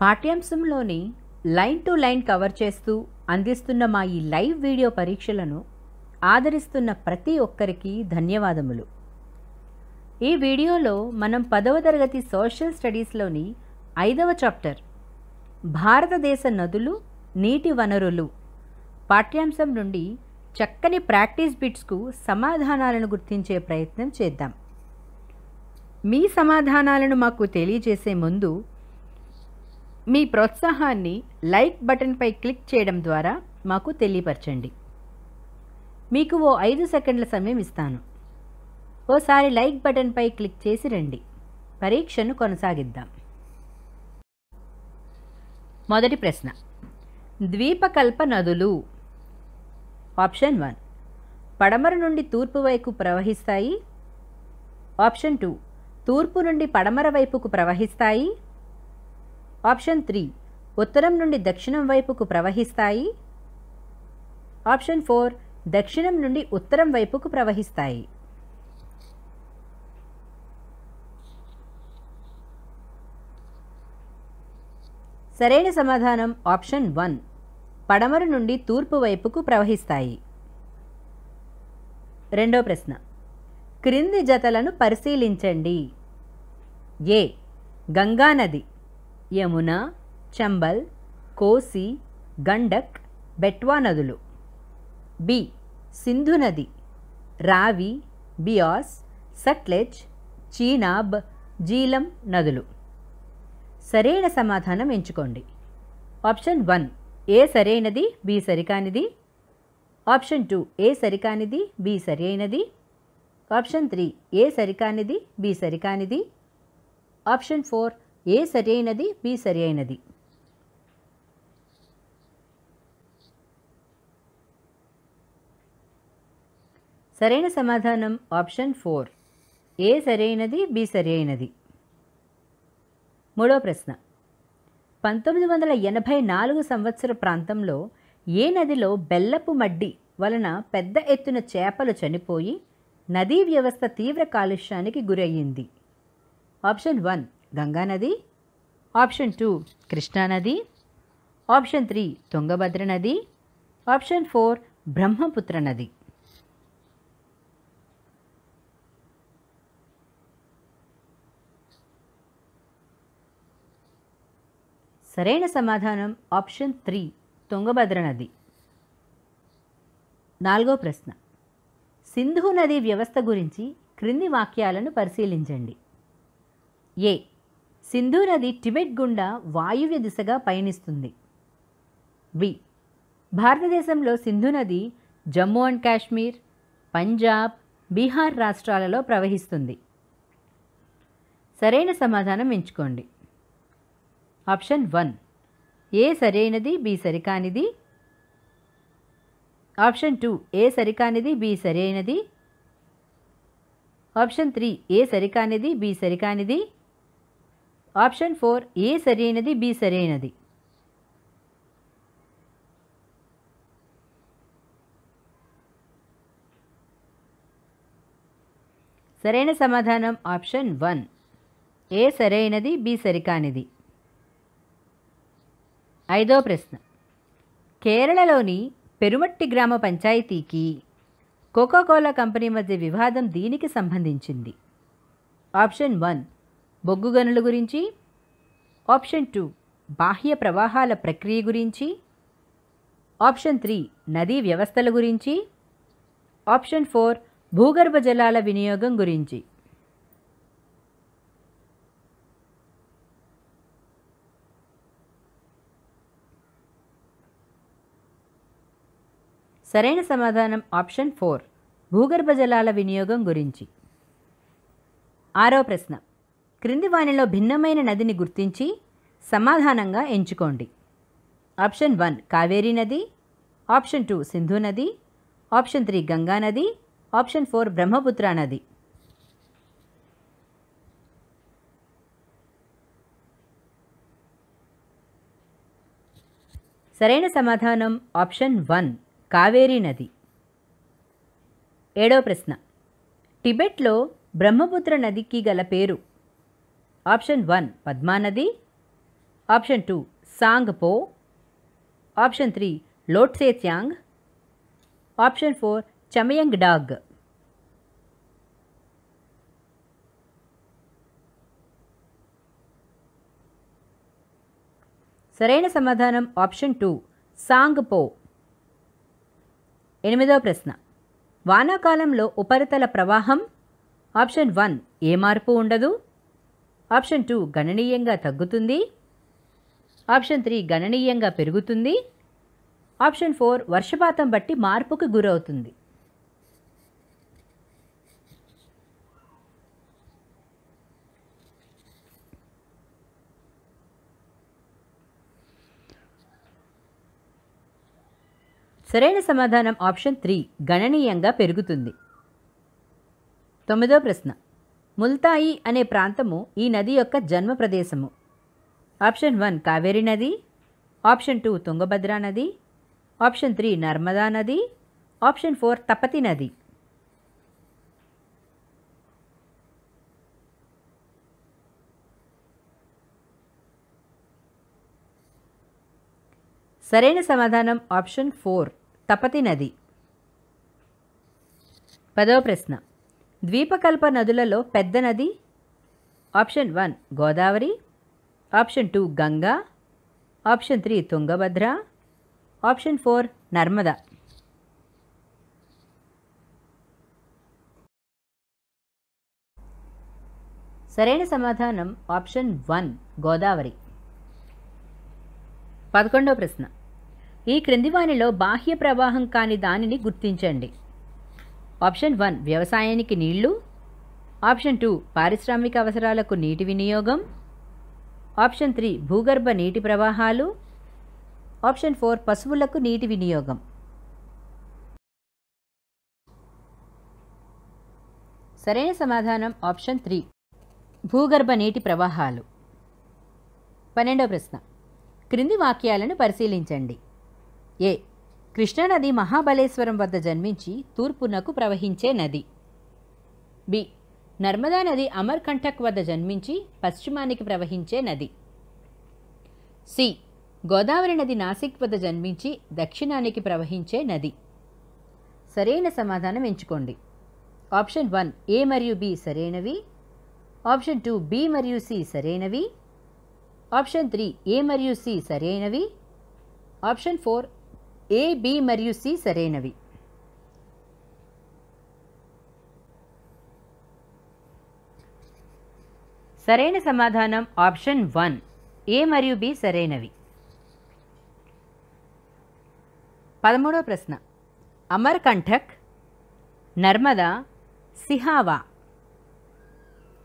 పాఠ్యాంశంలోని line to line cover చేస్తూ అందిస్తున్న మా ఈ లైవ్ వీడియో పరీక్షలను ఆదరిస్తున్న ప్రతి ఒక్కరికి ధన్యవాదములు. ఈ వీడియోలో మనం 10వ తరగతి సోషల్ స్టడీస్లోని 5వ చాప్టర్ భారతదేశ నదులు నీటి వనరులు పాఠ్యాంశం నుండి చక్కని ప్రాక్టీస్ బిట్స్కు సమాధానాలను గుర్తించే ప్రయత్నం చేద్దాం. మీ సమాధానాలను మాకు తెలియజేసే ముందు మీ ప్రోత్సాహాన్ని లైక్ బటన్పై క్లిక్ చేయడం ద్వారా మాకు తెలియపరచండి. మీకు 5 సెకండ్ల సమయం ఇస్తాను. ఓసారి లైక్ బటన్పై క్లిక్ చేసి రండి. పరీక్షను కొనసాగిద్దాం. మొదటి ప్రశ్న, ద్వీపకల్ప నదులు. ఆప్షన్ 1 పడమర నుండి తూర్పు వైపు ప్రవహిస్తాయి. ఆప్షన్ 2 తూర్పు నుండి పడమర వైపుకు ప్రవహిస్తాయి. ఆప్షన్ 3 ఉత్తరం నుండి దక్షిణం వైపుకు ప్రవహిస్తాయి. ఆప్షన్ 4 దక్షిణం నుండి ఉత్తరం వైపుకు ప్రవహిస్తాయి. సరైన సమాధానం ఆప్షన్ 1 పడమర నుండి తూర్పు వైపుకు ప్రవహిస్తాయి. రెండో ప్రశ్న, క్రింది జతలను పరిశీలించండి. ఏ గంగా నది, యమున, చంబల్, కోసి, గండక్, బెట్వా నదులు. బి సింధు నది, రావి, బియాస్, సట్లెజ్, చీనాబ్, జీలం నదులు. సరైన సమాధానం ఎంచుకోండి. ఆప్షన్ 1 ఏ సరైనది, బి సరికానిది. ఆప్షన్ 2 ఏ సరికానిది, బి సరి అయినది. ఆప్షన్ 3 ఏ సరికానిది, బి సరికానిది. ఆప్షన్ 4 ఏ సరి అయినది, బి సరి అయినది. సరైన సమాధానం ఆప్షన్ 4 ఏ సరైనది, బి సరి అయినది. మూడో ప్రశ్న, 1984 సంవత్సర ప్రాంతంలో ఏ నదిలో బెల్లపు మడ్డి వలన పెద్ద ఎత్తున చేపలు చనిపోయి నదీ వ్యవస్థ తీవ్ర కాలుష్యానికి గురయ్యింది? ఆప్షన్ 1 గంగానది. ఆప్షన్ 2 కృష్ణానది. ఆప్షన్ 3 తుంగభద్ర నది. ఆప్షన్ 4 బ్రహ్మపుత్ర నది. సరైన సమాధానం ఆప్షన్ 3 తుంగభద్ర నది. నాలుగో ప్రశ్న, సింధు నదీ వ్యవస్థ గురించి క్రింది వాక్యాలను పరిశీలించండి. ఏ సింధు నది టిబెట్ గుండా వాయువ్య దిశగా పయనిస్తుంది. బి భారతదేశంలో సింధు నది జమ్మూ అండ్ కాశ్మీర్, పంజాబ్, బీహార్ రాష్ట్రాలలో ప్రవహిస్తుంది. సరైన సమాధానం ఎంచుకోండి. ఆప్షన్ 1 ఏ సరైనది, బి సరికానిది. ఆప్షన్ 2 ఏ సరికానిది, బి సరి అయినది. ఆప్షన్ 3 ఏ సరికానిది, బి సరికానిది. ఆప్షన్ 4 ఏ సరి అయినది, బి సరి అయినది. సరైన సమాధానం ఆప్షన్ 1 ఏ సరైనది, బి సరికానిది. ఐదో ప్రశ్న, కేరళలోని పెరుమట్టి గ్రామ పంచాయతీకి కోకాకోలా కంపెనీ మధ్య వివాదం దీనికి సంబంధించింది? ఆప్షన్ 1 బొగ్గు గనుల గురించి. ఆప్షన్ 2 బాహ్య ప్రవాహాల ప్రక్రియ గురించి. ఆప్షన్ 3 నదీ వ్యవస్థల గురించి. ఆప్షన్ 4 భూగర్భ జలాల వినియోగం గురించి. సరైన సమాధానం ఆప్షన్ 4 భూగర్భ జలాల వినియోగం గురించి. ఆరో ప్రశ్న, క్రింది వానిలో భిన్నమైన నదిని గుర్తించి సమాధానంగా ఎంచుకోండి. ఆప్షన్ 1 కావేరీ నది. ఆప్షన్ 2 సింధు నది. ఆప్షన్ 3 గంగా నది. ఆప్షన్ 4 బ్రహ్మపుత్ర నది. సరైన సమాధానం ఆప్షన్ 1 కావేరీ నది. ఏడో ప్రశ్న, టిబెట్లో బ్రహ్మపుత్ర నదికి గల పేరు? ఆప్షన్ 1 పద్మా నది. ఆప్షన్ 2 సాంగ్పో, ఆప్షన్ 3 లోట్సేత్యాంగ్, ఆప్షన్ 4 చమయంగ్ డాగ్. సరైన సమాధానం ఆప్షన్ 2 సాంగ్పో. 8వ ప్రశ్న, వానాకాలంలో ఉపరితల ప్రవాహం ఆప్షన్ 1 ఏ మార్పు ఉండదు, ఆప్షన్ 2 గణనీయంగా తగ్గుతుంది, ఆప్షన్ 3 గణనీయంగా పెరుగుతుంది, ఆప్షన్ 4 వర్షపాతం బట్టి మార్పుకు గురవుతుంది. సరైన సమాధానం ఆప్షన్ 3 గణనీయంగా పెరుగుతుంది. 9వ ప్రశ్న, ముల్తాయి అనే ప్రాంతము ఈ నది యొక్క జన్మ ప్రదేశము. ఆప్షన్ 1 కావేరీ నది, ఆప్షన్ 2 తుంగభద్రా నది, ఆప్షన్ 3 నర్మదా నది, ఆప్షన్ 4 తపతి నది. సరైన సమాధానం ఆప్షన్ 4 తపతి నది. 10వ ప్రశ్న, ద్వీపకల్ప నదులలో పెద్ద నది option 1 Godavari, option 2 Ganga, option 3 Tungabhadra, option 4 Narmada. సరైన సమాధానం ఆప్షన్ 1 గోదావరి. 11వ ప్రశ్న, ఈ క్రింది వానిలో బాహ్య ప్రవాహం కాని దానిని గుర్తించండి. ఆప్షన్ 1 వ్యవసాయానికి నీళ్లు, ఆప్షన్ 2 పారిశ్రామిక అవసరాలకు నీటి వినియోగం, ఆప్షన్ 3 భూగర్భ నీటి ప్రవాహాలు, ఆప్షన్ 4 పశువులకు నీటి వినియోగం. సరైన సమాధానం ఆప్షన్ 3 భూగర్భ నీటి ప్రవాహాలు. 12వ ప్రశ్న, క్రింది వాక్యాలను పరిశీలించండి. ఏ కృష్ణానది మహాబలేశ్వరం వద్ద జన్మించి తూర్పునకు ప్రవహించే నది. బి నర్మదా నది అమర్కంటక్ వద్ద జన్మించి పశ్చిమానికి ప్రవహించే నది. సి గోదావరి నది నాసిక్ వద్ద జన్మించి దక్షిణానికి ప్రవహించే నది. సరైన సమాధానం ఎంచుకోండి. ఆప్షన్ 1 ఏ మరియు బి సరైనవి, ఆప్షన్ 2 బి మరియు సి సరైనవి, ఆప్షన్ 3 ఏ మరియు సి సరైనవి, ఆప్షన్ 4 ఏ బి మరియు సి సరైనవి. సరైన సమాధానం ఆప్షన్ 1 ఏ మరియు బి సరైనవి. 13వ ప్రశ్న, అమర్కంటక్, నర్మదా, సిహావా.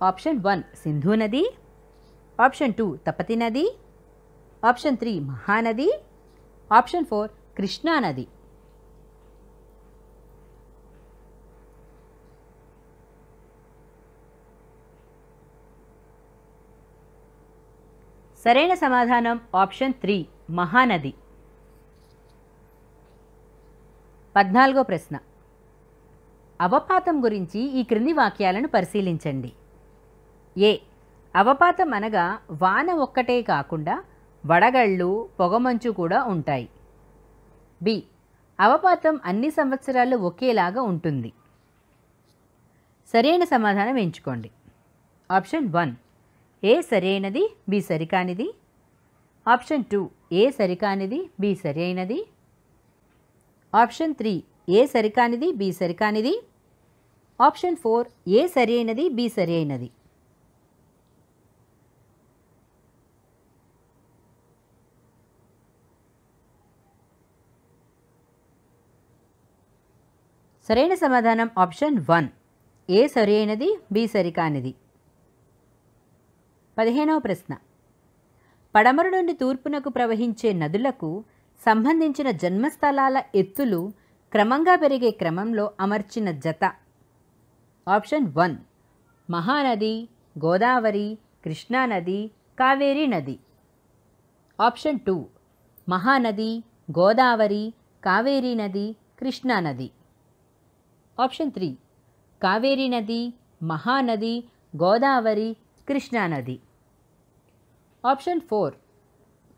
ఆప్షన్ 1 సింధు నది, ఆప్షన్ 2 తపతి నది, ఆప్షన్ 3 మహానది, ఆప్షన్ 4 కృష్ణా నది. సరైన సమాధానం ఆప్షన్ 3 మహానది. 14వ ప్రశ్న, అవపాతం గురించి ఈ క్రింది వాక్యాలను పరిశీలించండి. ఏ అవపాతం అనగా వాన ఒక్కటే కాకుండా వడగళ్ళు, పొగమంచు కూడా ఉంటాయి. బి అవపాతం అన్ని సంవత్సరాలు ఒకేలాగా ఉంటుంది. సరైన సమాధానం ఎంచుకోండి. ఆప్షన్ 1 ఏ సరైనది, బి సరికానిది, ఆప్షన్ 2 ఏ సరికానిది, బి సరైనది, ఆప్షన్ 3 ఏ సరికానిది, బి సరికానిది, ఆప్షన్ 4 ఏ సరైనది, బి సరైనది. సరైన సమాధానం ఆప్షన్ 1 ఏ సరైనది, బి సరికానిది. 15వ ప్రశ్న, పడమర నుండి తూర్పునకు ప్రవహించే నదులకు సంబంధించిన జన్మస్థలాల ఎత్తులు క్రమంగా పెరిగే క్రమంలో అమర్చిన జత. ఆప్షన్ 1 మహానది, గోదావరి, కృష్ణానది, కావేరీ నది. ఆప్షన్ 2 మహానది, గోదావరి, కావేరీ నది, కృష్ణానది. ఆప్షన్ 3 కావేరీ నది, మహానది, గోదావరి, కృష్ణానది. ఆప్షన్ 4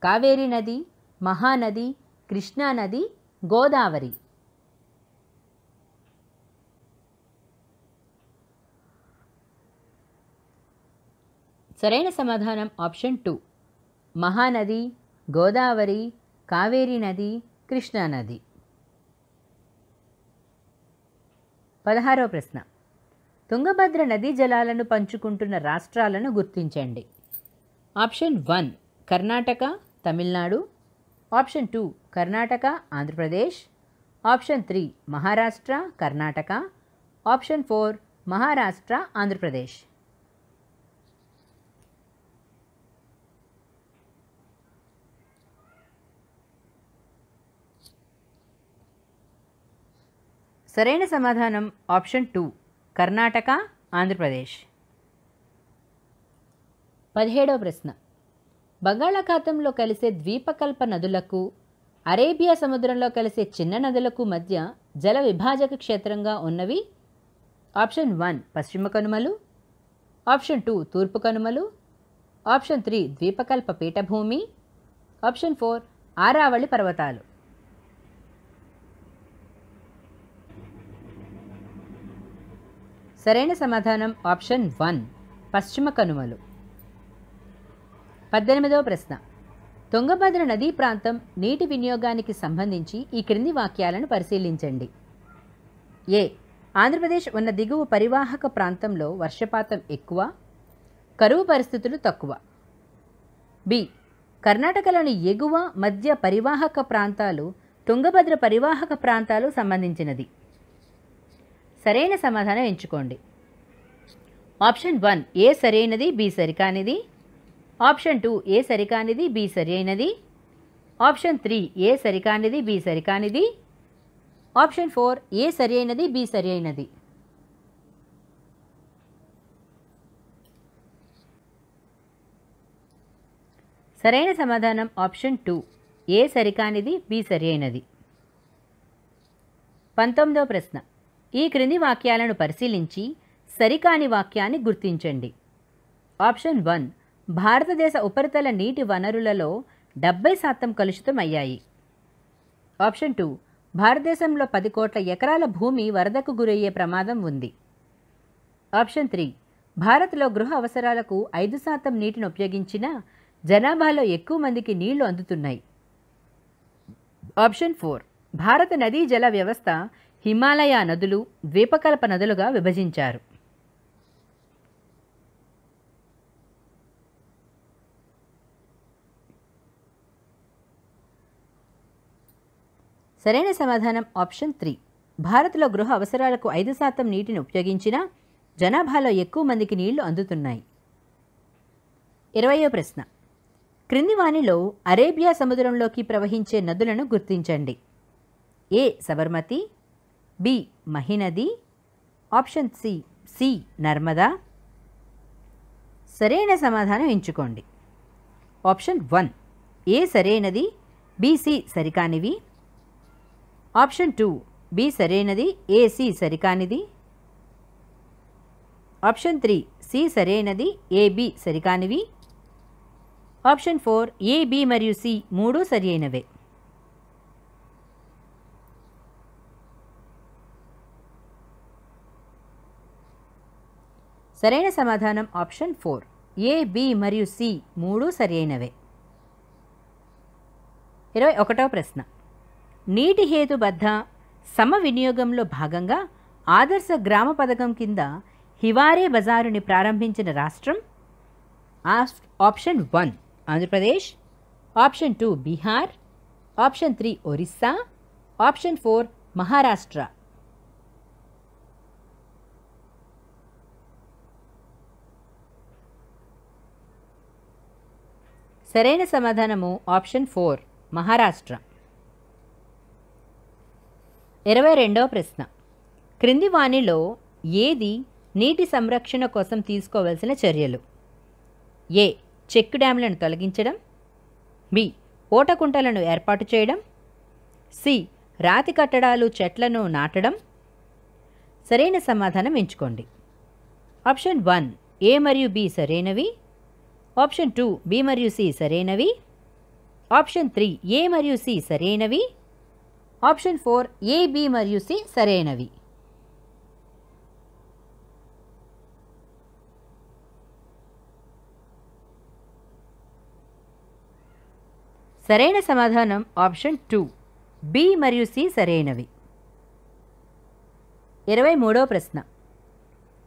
కావేరీ నది, మహానది, కృష్ణానది, గోదావరి. సరైన సమాధానం ఆప్షన్ 2 మహానది, గోదావరి, కావేరీ నది, కృష్ణానది. 16వ ప్రశ్న. తుంగభద్ర నదీ జలాలను పంచుకుంటున్న రాష్ట్రాలను గుర్తించండి. Option 1 Karnataka, Tamil Nadu. Option 2 Karnataka, Andhra Pradesh. Option 3 Maharashtra, Karnataka. Option 4 Maharashtra, Andhra Pradesh. సరైన సమాధానం ఆప్షన్ 2 కర్ణాటక, ఆంధ్రప్రదేశ్. 17వ ప్రశ్న. బంగాళాఖాతంలో కలిసే ద్వీపకల్ప నదులకు, అరేబియా సముద్రంలో కలిసే చిన్న నదులకు మధ్య జల విభాజక క్షేత్రంగా ఉన్నవి. ఆప్షన్ 1 పశ్చిమ కనుమలు. ఆప్షన్ 2 తూర్పు కనుమలు. ఆప్షన్ 3 ద్వీపకల్ప పీఠభూమి. ఆప్షన్ 4 ఆరావళి పర్వతాలు. సరైన సమాధానం ఆప్షన్ 1 పశ్చిమ కనుమలు. 18వ ప్రశ్న. తుంగభద్ర నదీ ప్రాంతం నీటి వినియోగానికి సంబంధించి ఈ క్రింది వాక్యాలను పరిశీలించండి. ఏ. ఆంధ్రప్రదేశ్ ఉన్న దిగువ పరివాహక ప్రాంతంలో వర్షపాతం ఎక్కువ, కరువు పరిస్థితులు తక్కువ. బి. కర్ణాటకలోని ఎగువ మధ్య పరివాహక ప్రాంతాలు తుంగభద్ర పరివాహక ప్రాంతాలు సంబంధించినది. సరైన సమాధానం ఎంచుకోండి. ఆప్షన్ 1 ఏ సరైనది, బి సరికానిది. ఆప్షన్ 2 ఏ సరికానిది, బి సరైనది. ఆప్షన్ 3 ఏ సరికానిది, బి సరికానిది. ఆప్షన్ 4 ఏ సరైనది, బి సరైనది. సరైన సమాధానం ఆప్షన్ 2 ఏ సరికానిది, బి సరైనది. 19వ ప్రశ్న. ఈ క్రింది వాక్యాలను పరిశీలించి సరికాని వాక్యాన్ని గుర్తించండి. ఆప్షన్ 1 భారతదేశ ఉపరితల నీటి వనరులలో 70% కలుషితం అయ్యాయి. ఆప్షన్ 2 భారతదేశంలో 10 కోట్ల ఎకరాల భూమి వరదకు గురయ్యే ప్రమాదం ఉంది. ఆప్షన్ 3 భారత్లో గృహ అవసరాలకు 5% నీటిని ఉపయోగించినా జనాభాలో ఎక్కువ మందికి నీళ్లు అందుతున్నాయి. ఆప్షన్ 4 భారత నదీ జల వ్యవస్థ హిమాలయ నదులు, ద్వీపకల్ప నదులుగా విభజించారు. సరైన సమాధానం ఆప్షన్ 3 భారత్లో గృహ అవసరాలకు 5% నీటిని ఉపయోగించినా జనాభాలో ఎక్కువ మందికి నీళ్లు అందుతున్నాయి. 20వ ప్రశ్న. క్రింది వానిలో అరేబియా సముద్రంలోకి ప్రవహించే నదులను గుర్తించండి. A Sabarmati, B Mahanadi. Option C Narmada. సరైన సమాధానం ఎంచుకోండి. ఆప్షన్ 1 ఏ సరైనది, బి సి సరికానివి. ఆప్షన్ 2 బి సరైనది, ఏ సి సరికానిది. ఆప్షన్ 3 సి సరైనది, ఏ బి సరికానివి. ఆప్షన్ 4 ఏ బి మరియు సి మూడు సరియైనవే. సరైన సమాధానం ఆప్షన్ 4 ఏ బి మరియు సి మూడు సరియైనవే. 21వ ప్రశ్న. నీటి హేతుబద్ధ సమ వినియోగంలో భాగంగా ఆదర్శ గ్రామ పథకం కింద హివారే బజారుని ప్రారంభించిన రాష్ట్రం. Option 1 Andhra Pradesh. Option 2 Bihar. Option 3 Orissa. Option 4 Maharashtra. సరైన సమాధానము ఆప్షన్ 4 మహారాష్ట్ర. 22వ ప్రశ్న. క్రింది వానిలో ఏది నీటి సంరక్షణ కోసం తీసుకోవాల్సిన చర్యలు? ఏ చెక్ డ్యామ్లను తొలగించడం. బి ఓటకుంటలను ఏర్పాటు చేయడం. సి రాతి కట్టడాలు చెట్లను నాటడం. సరైన సమాధానం ఎంచుకోండి. ఆప్షన్ 1 ఏ మరియు బి సరైనవి. ఆప్షన్ 2 బి మరియు సి సరైనవి. ఆప్షన్ 3 ఏ మరియు సి సరైనవి. ఆప్షన్ 4 ఏ, బి మరియు సి సరైనవి. సరైన సమాధానం ఆప్షన్ 2 బి మరియు సి సరైనవి. 23వ ప్రశ్న.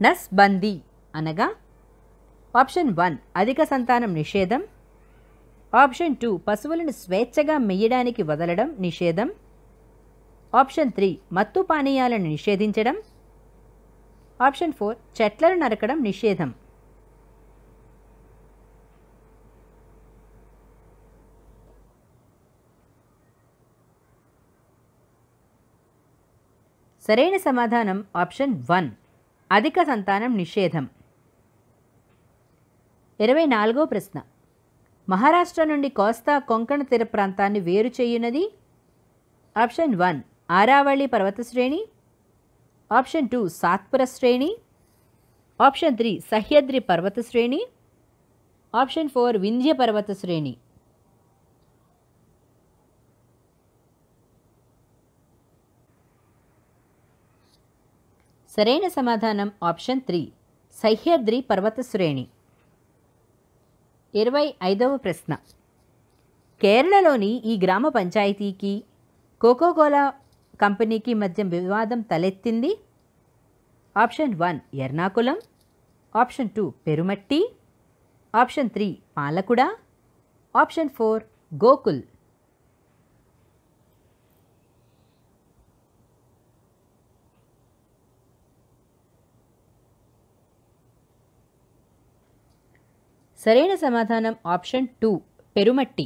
నస్ బందీ అనగా ఆప్షన్ 1 అధిక సంతానం నిషేధం. ఆప్షన్ 2 పశువులను స్వేచ్ఛగా మెయ్యడానికి వదలడం నిషేధం. ఆప్షన్ 3 మత్తు పానీయాలను నిషేధించడం. ఆప్షన్ 4 చెట్లను నరకడం నిషేధం. సరైన సమాధానం ఆప్షన్ 1 అధిక సంతానం నిషేధం. 24వ ప్రశ్న. మహారాష్ట్ర నుండి కోస్తా కొంకణ తీర ప్రాంతాన్ని వేరు చేయునది. ఆప్షన్ 1 ఆరావళి పర్వత శ్రేణి. ఆప్షన్ 2 సాత్పుర శ్రేణి. ఆప్షన్ 3 సహ్యద్రి పర్వత శ్రేణి. ఆప్షన్ 4 వింధ్య పర్వత శ్రేణి. సరైన సమాధానం ఆప్షన్ 3 సహ్యద్రి పర్వత శ్రేణి. 25వ ప్రశ్న. కేరళలోని ఈ గ్రామ పంచాయతీకి కోకోకోలా కంపెనీకి మధ్య వివాదం తలెత్తింది. Option 1 Ernakulam. Option 2 Perumatti. Option 3 Palakuda. Option 4 Gokul. సరైన సమాధానం ఆప్షన్ 2 పెరుమట్టి.